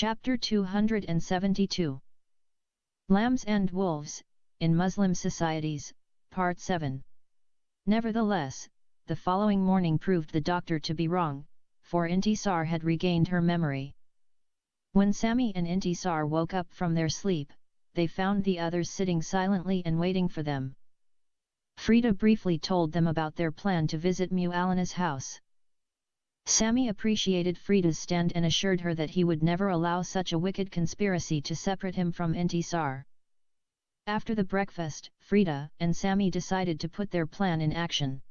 Chapter 272 Lambs and Wolves, in Muslim Societies, Part 7. Nevertheless, the following morning proved the doctor to be wrong, for Intisar had regained her memory. When Sami and Intisar woke up from their sleep, they found the others sitting silently and waiting for them. Frida briefly told them about their plan to visit Mu'alina's house. Sami appreciated Frida's stand and assured her that he would never allow such a wicked conspiracy to separate him from Intisar. After the breakfast, Frida and Sami decided to put their plan in action.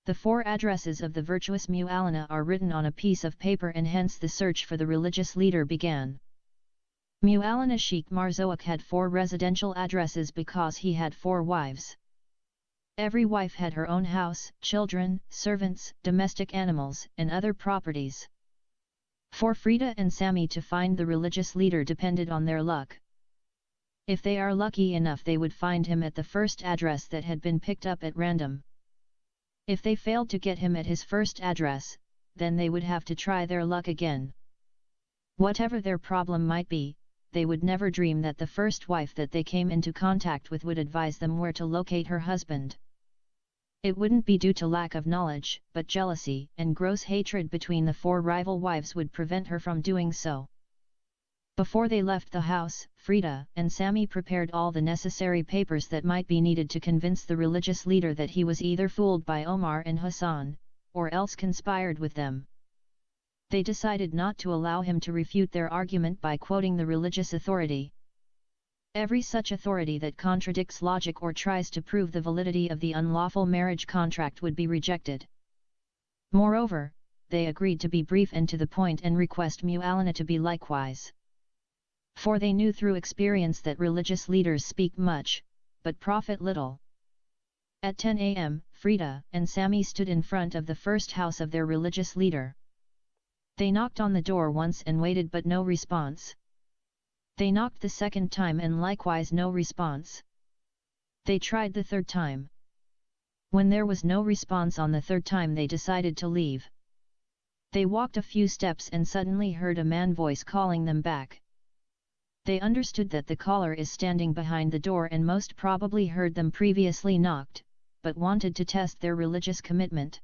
The 4 addresses of the virtuous Mu'alina are written on a piece of paper, and hence the search for the religious leader began. Mu'alina Sheikh Marzouk had 4 residential addresses because he had 4 wives. Every wife had her own house, children, servants, domestic animals, and other properties. For Frida and Sami to find the religious leader depended on their luck. If they are lucky enough, they would find him at the first address that had been picked up at random. If they failed to get him at his first address, then they would have to try their luck again. Whatever their problem might be, they would never dream that the first wife that they came into contact with would advise them where to locate her husband. It wouldn't be due to lack of knowledge, but jealousy and gross hatred between the 4 rival wives would prevent her from doing so. Before they left the house, Frida and Sami prepared all the necessary papers that might be needed to convince the religious leader that he was either fooled by Omar and Hassan, or else conspired with them. They decided not to allow him to refute their argument by quoting the religious authority. Every such authority that contradicts logic or tries to prove the validity of the unlawful marriage contract would be rejected. Moreover, they agreed to be brief and to the point and request Mu'alina to be likewise. For they knew through experience that religious leaders speak much, but profit little. At 10 a.m., Frida and Sami stood in front of the first house of their religious leader. They knocked on the door once and waited, but no response. They knocked the second time and likewise no response. They tried the third time. When there was no response on the third time, they decided to leave. They walked a few steps and suddenly heard a man voice calling them back. They understood that the caller is standing behind the door and most probably heard them previously knocked, but wanted to test their religious commitment.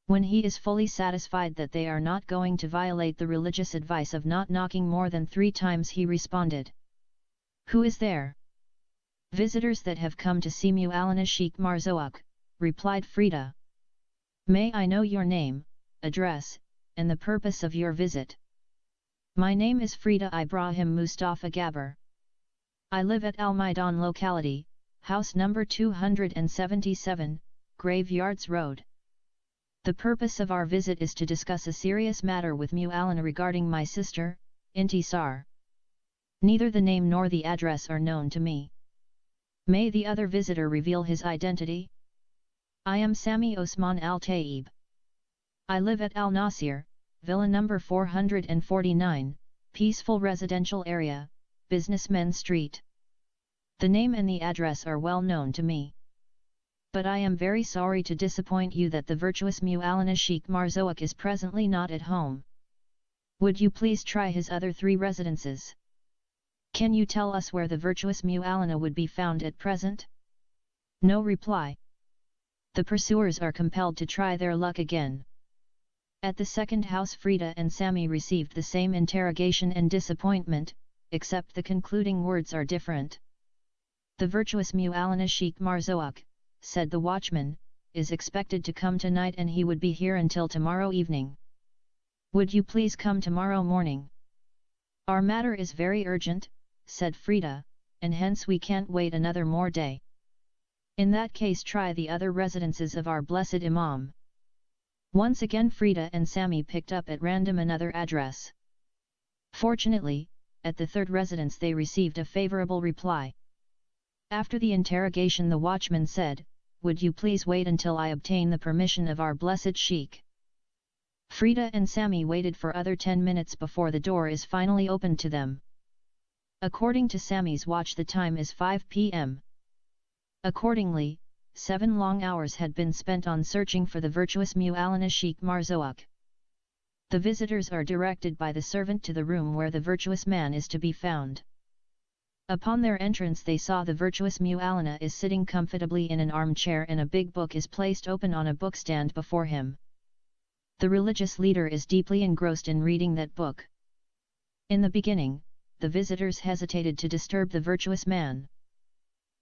When he is fully satisfied that they are not going to violate the religious advice of not knocking more than 3 times, he responded, "Who is there?" "Visitors that have come to see Mu'alina Sheikh Marzouk," replied Frida. "May I know your name, address, and the purpose of your visit?" "My name is Frida Ibrahim Mustafa Gabber. I live at Al Maidan locality, house number 277, Graveyards Road. The purpose of our visit is to discuss a serious matter with Mu'alina regarding my sister, Intisar. Neither the name nor the address are known to me. May the other visitor reveal his identity?" "I am Sami Osman Al-Taib. I live at Al Nasir, villa number 449, peaceful residential area, Businessmen Street. The name and the address are well known to me. But I am very sorry to disappoint you that the virtuous Mu'alina Sheikh Marzouk is presently not at home. Would you please try his other 3 residences? Can you tell us where the virtuous Mu'alina would be found at present?" No reply. The pursuers are compelled to try their luck again. At the second house, Frida and Sami received the same interrogation and disappointment, except the concluding words are different. "The virtuous Mu'alina Sheikh Marzouk," said the watchman, "is expected to come tonight and he would be here until tomorrow evening. Would you please come tomorrow morning?" "Our matter is very urgent," said Frida, "and hence we can't wait another more day." "In that case, try the other residences of our blessed Imam." Once again Frida and Sami picked up at random another address. Fortunately, at the third residence they received a favorable reply. After the interrogation, the watchman said, "Would you please wait until I obtain the permission of our blessed Sheikh?" Frida and Sami waited for other 10 minutes before the door is finally opened to them. According to Sami's watch, the time is 5 p.m. Accordingly, 7 long hours had been spent on searching for the virtuous Mu'alina Sheikh Marzouk. The visitors are directed by the servant to the room where the virtuous man is to be found. Upon their entrance they saw the virtuous Mu'alana is sitting comfortably in an armchair and a big book is placed open on a bookstand before him. The religious leader is deeply engrossed in reading that book. In the beginning, the visitors hesitated to disturb the virtuous man.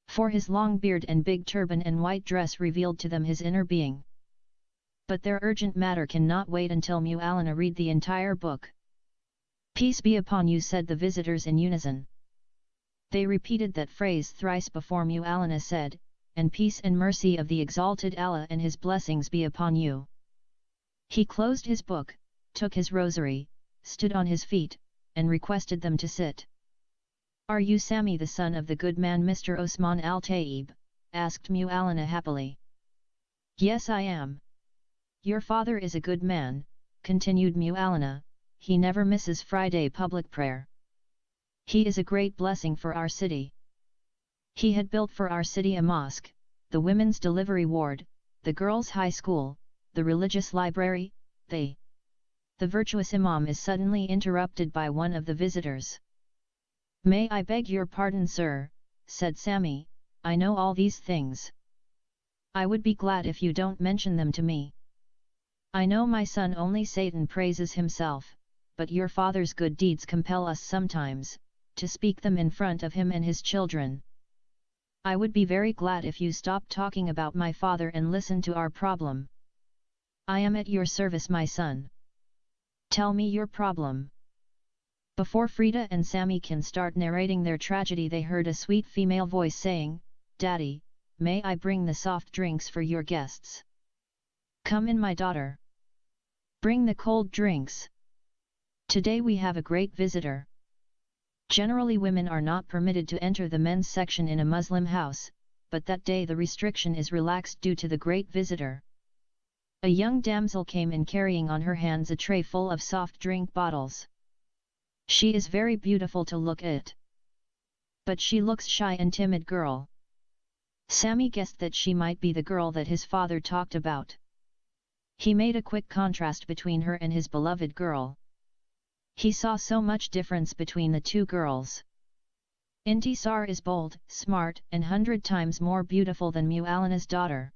For his long beard and big turban and white dress revealed to them his inner being. But their urgent matter cannot wait until Mu'alana read the entire book. "Peace be upon you," said the visitors in unison. They repeated that phrase thrice before Mu'alana said, "And peace and mercy of the exalted Allah and his blessings be upon you." He closed his book, took his rosary, stood on his feet, and requested them to sit. "Are you Sami, the son of the good man Mr. Osman al-Tayyib?" asked Mu'alana happily. "Yes, I am." "Your father is a good man," continued Mu'alana, "he never misses Friday public prayer. He is a great blessing for our city. He had built for our city a mosque, the women's delivery ward, the girls' high school, the religious library, the virtuous imam is suddenly interrupted by one of the visitors. "May I beg your pardon, sir," said Sami, "I know all these things. I would be glad if you don't mention them to me. I know my son only Satan praises himself, but your father's good deeds compel us sometimes to speak them in front of him and his children. I would be very glad if you stopped talking about my father and listen to our problem. I am at your service, my son. Tell me your problem." Before Frida and Sami can start narrating their tragedy, they heard a sweet female voice saying, "Daddy, may I bring the soft drinks for your guests?" "Come in, my daughter. Bring the cold drinks. Today we have a great visitor." Generally women are not permitted to enter the men's section in a Muslim house, but that day the restriction is relaxed due to the great visitor. A young damsel came in carrying on her hands a tray full of soft drink bottles. She is very beautiful to look at. But she looks shy and timid girl. Sami guessed that she might be the girl that his father talked about. He made a quick contrast between her and his beloved girl. He saw so much difference between the two girls. Intisar is bold, smart, and 100 times more beautiful than Mu'alana's daughter.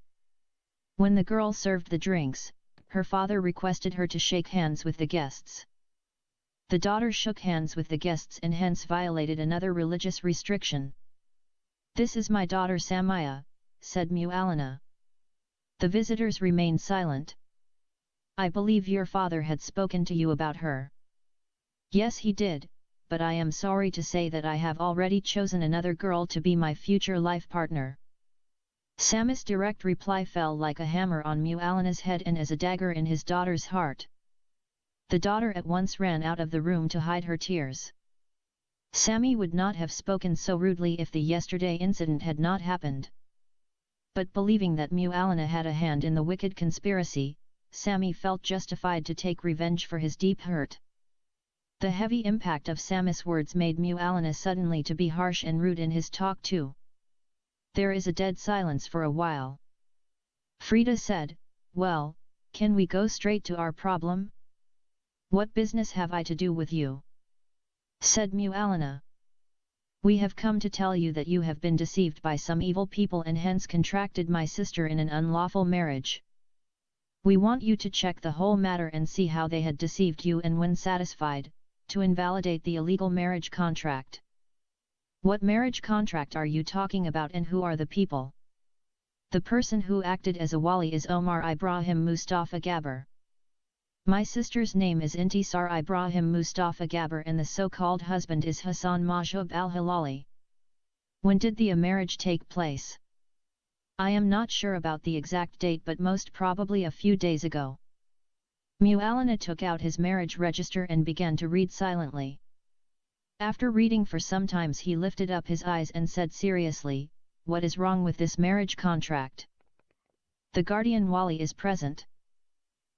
When the girl served the drinks, her father requested her to shake hands with the guests. The daughter shook hands with the guests and hence violated another religious restriction. "This is my daughter Samaya," said Mu'alana. The visitors remained silent. "I believe your father had spoken to you about her." "Yes, he did, but I am sorry to say that I have already chosen another girl to be my future life partner." Sami's direct reply fell like a hammer on Mu'alana's head and as a dagger in his daughter's heart. The daughter at once ran out of the room to hide her tears. Sami would not have spoken so rudely if the yesterday incident had not happened. But believing that Mu'alana had a hand in the wicked conspiracy, Sami felt justified to take revenge for his deep hurt. The heavy impact of Sami's words made Mu'alana suddenly to be harsh and rude in his talk too. There is a dead silence for a while. Frida said, "Well, can we go straight to our problem?" "What business have I to do with you?" said Mu'alana. "We have come to tell you that you have been deceived by some evil people and hence contracted my sister in an unlawful marriage. We want you to check the whole matter and see how they had deceived you, and when satisfied, to invalidate the illegal marriage contract." "What marriage contract are you talking about and who are the people?" "The person who acted as a wali is Omar Ibrahim Mustafa Gabber. My sister's name is Intisar Ibrahim Mustafa Gabber and the so-called husband is Hassan Mahjoub al-Hilali." "When did the marriage take place?" "I am not sure about the exact date, but most probably a few days ago." Mu'alana took out his marriage register and began to read silently. After reading for some time he lifted up his eyes and said seriously, "What is wrong with this marriage contract?" "The guardian wali is present.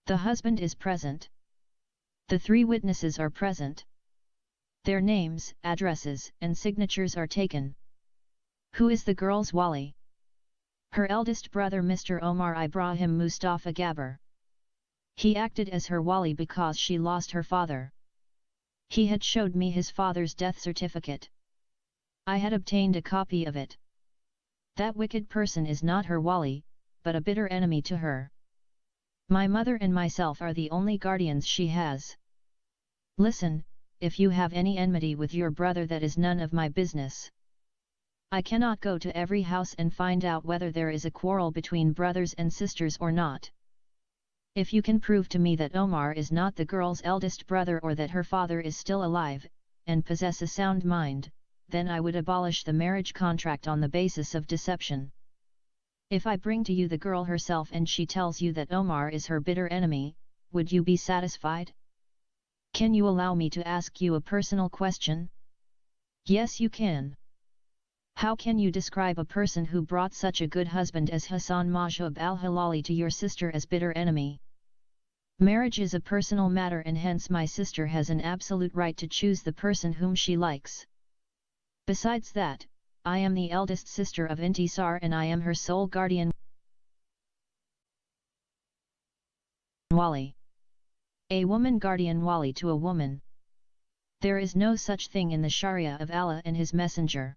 The husband is present. The 3 witnesses are present. Their names, addresses, and signatures are taken." "Who is the girl's wali?" "Her eldest brother Mr. Omar Ibrahim Mustafa Gabber." He acted as her wali because she lost her father. He had showed me his father's death certificate. I had obtained a copy of it. That wicked person is not her wali, but a bitter enemy to her. My mother and myself are the only guardians she has. Listen, if you have any enmity with your brother, that is none of my business. I cannot go to every house and find out whether there is a quarrel between brothers and sisters or not. If you can prove to me that Omar is not the girl's eldest brother, or that her father is still alive, and possess a sound mind, then I would abolish the marriage contract on the basis of deception. If I bring to you the girl herself and she tells you that Omar is her bitter enemy, would you be satisfied? Can you allow me to ask you a personal question? Yes, you can. How can you describe a person who brought such a good husband as Hassan Mahjoub al-Halali to your sister as bitter enemy? Marriage is a personal matter, and hence my sister has an absolute right to choose the person whom she likes. Besides that, I am the eldest sister of Intisar and I am her sole guardian wali. A woman guardian wali to a woman. There is no such thing in the Sharia of Allah and His Messenger.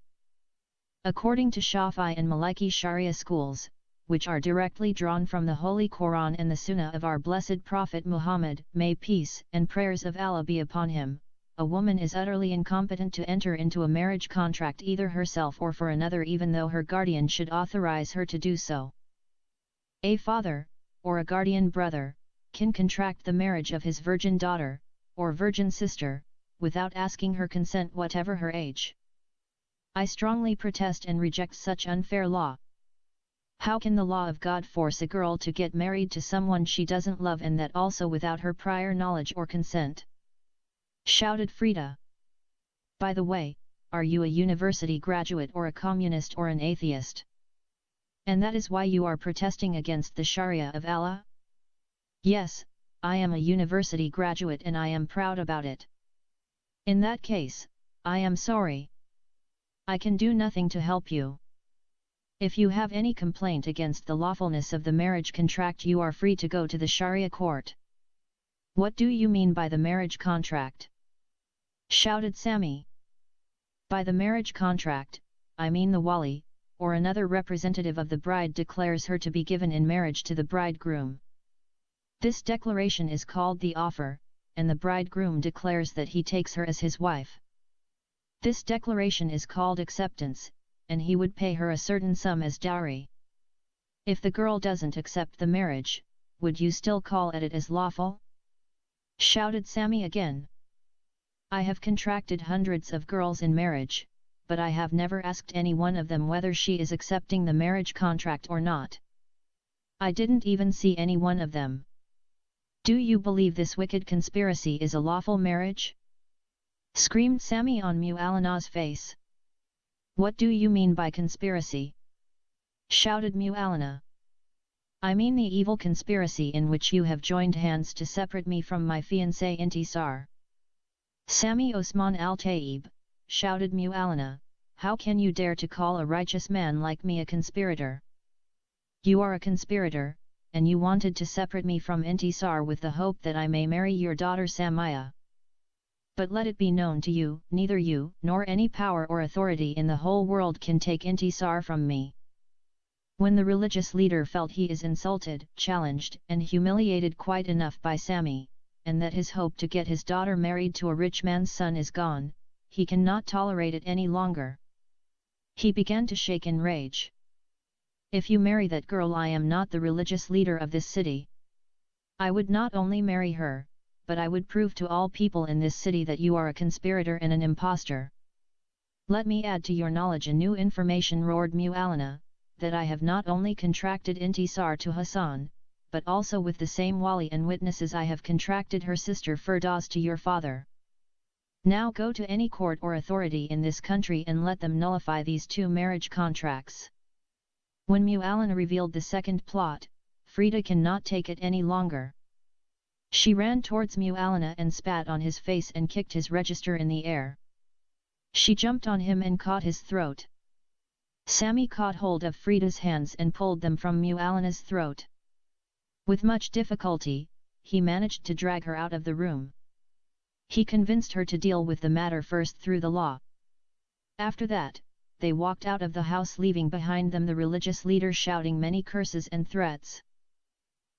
According to Shafi'i and Maliki Sharia schools, which are directly drawn from the Holy Quran and the Sunnah of our blessed Prophet Muhammad, may peace and prayers of Allah be upon him, a woman is utterly incompetent to enter into a marriage contract either herself or for another, even though her guardian should authorize her to do so. A father, or a guardian brother, can contract the marriage of his virgin daughter, or virgin sister, without asking her consent whatever her age. I strongly protest and reject such unfair law. How can the law of God force a girl to get married to someone she doesn't love, and that also without her prior knowledge or consent? Shouted Frida. By the way, are you a university graduate or a communist or an atheist? And that is why you are protesting against the Sharia of Allah? Yes, I am a university graduate and I am proud about it. In that case, I am sorry. I can do nothing to help you. If you have any complaint against the lawfulness of the marriage contract, you are free to go to the Sharia court. What do you mean by the marriage contract? Shouted Sami. By the marriage contract, I mean the wali, or another representative of the bride, declares her to be given in marriage to the bridegroom. This declaration is called the offer, and the bridegroom declares that he takes her as his wife. This declaration is called acceptance, and he would pay her a certain sum as dowry. If the girl doesn't accept the marriage, would you still call it as lawful? Shouted Sami again. I have contracted hundreds of girls in marriage, but I have never asked any one of them whether she is accepting the marriage contract or not. I didn't even see any one of them. Do you believe this wicked conspiracy is a lawful marriage? Screamed Sami on Mu'allana's face. What do you mean by conspiracy? Shouted Mu'allana. I mean the evil conspiracy in which you have joined hands to separate me from my fiancé Intisar. Sami Osman al-Taib, shouted Mu'allana, how can you dare to call a righteous man like me a conspirator? You are a conspirator, and you wanted to separate me from Intisar with the hope that I may marry your daughter Samaya. But let it be known to you, neither you nor any power or authority in the whole world can take Intisar from me. When the religious leader felt he is insulted, challenged and humiliated quite enough by Sami, and that his hope to get his daughter married to a rich man's son is gone, he cannot tolerate it any longer. He began to shake in rage. If you marry that girl, I am not the religious leader of this city. I would not only marry her, but I would prove to all people in this city that you are a conspirator and an impostor. Let me add to your knowledge a new information, roared Mu'allana, that I have not only contracted Intisar to Hassan, but also with the same wali and witnesses I have contracted her sister Firdaus to your father. Now go to any court or authority in this country and let them nullify these two marriage contracts. When Mu'allana revealed the second plot, Frida cannot take it any longer. She ran towards Mu'allana and spat on his face and kicked his register in the air. She jumped on him and caught his throat. Sami caught hold of Frida's hands and pulled them from Mu'allana's throat. With much difficulty, he managed to drag her out of the room. He convinced her to deal with the matter first through the law. After that, they walked out of the house, leaving behind them the religious leader shouting many curses and threats.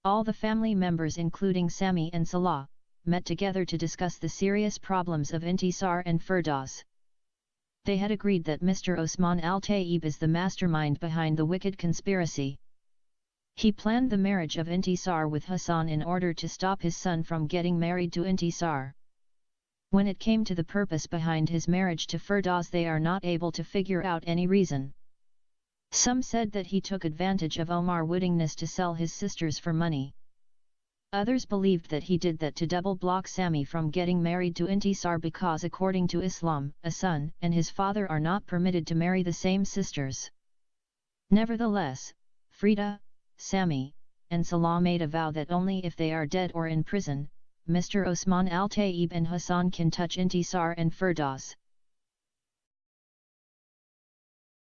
All the family members, including Sami and Salah, met together to discuss the serious problems of Intisar and Firdaus. They had agreed that Mr. Osman Al-Tayyib is the mastermind behind the wicked conspiracy. He planned the marriage of Intisar with Hassan in order to stop his son from getting married to Intisar. When it came to the purpose behind his marriage to Firdaus, they are not able to figure out any reason. Some said that he took advantage of Omar's willingness to sell his sisters for money. Others believed that he did that to double-block Sami from getting married to Intisar because according to Islam, a son and his father are not permitted to marry the same sisters. Nevertheless, Frida, Sami, and Salah made a vow that only if they are dead or in prison, Mr. Osman Al-Tayyib and Hassan can touch Intisar and Firdaus.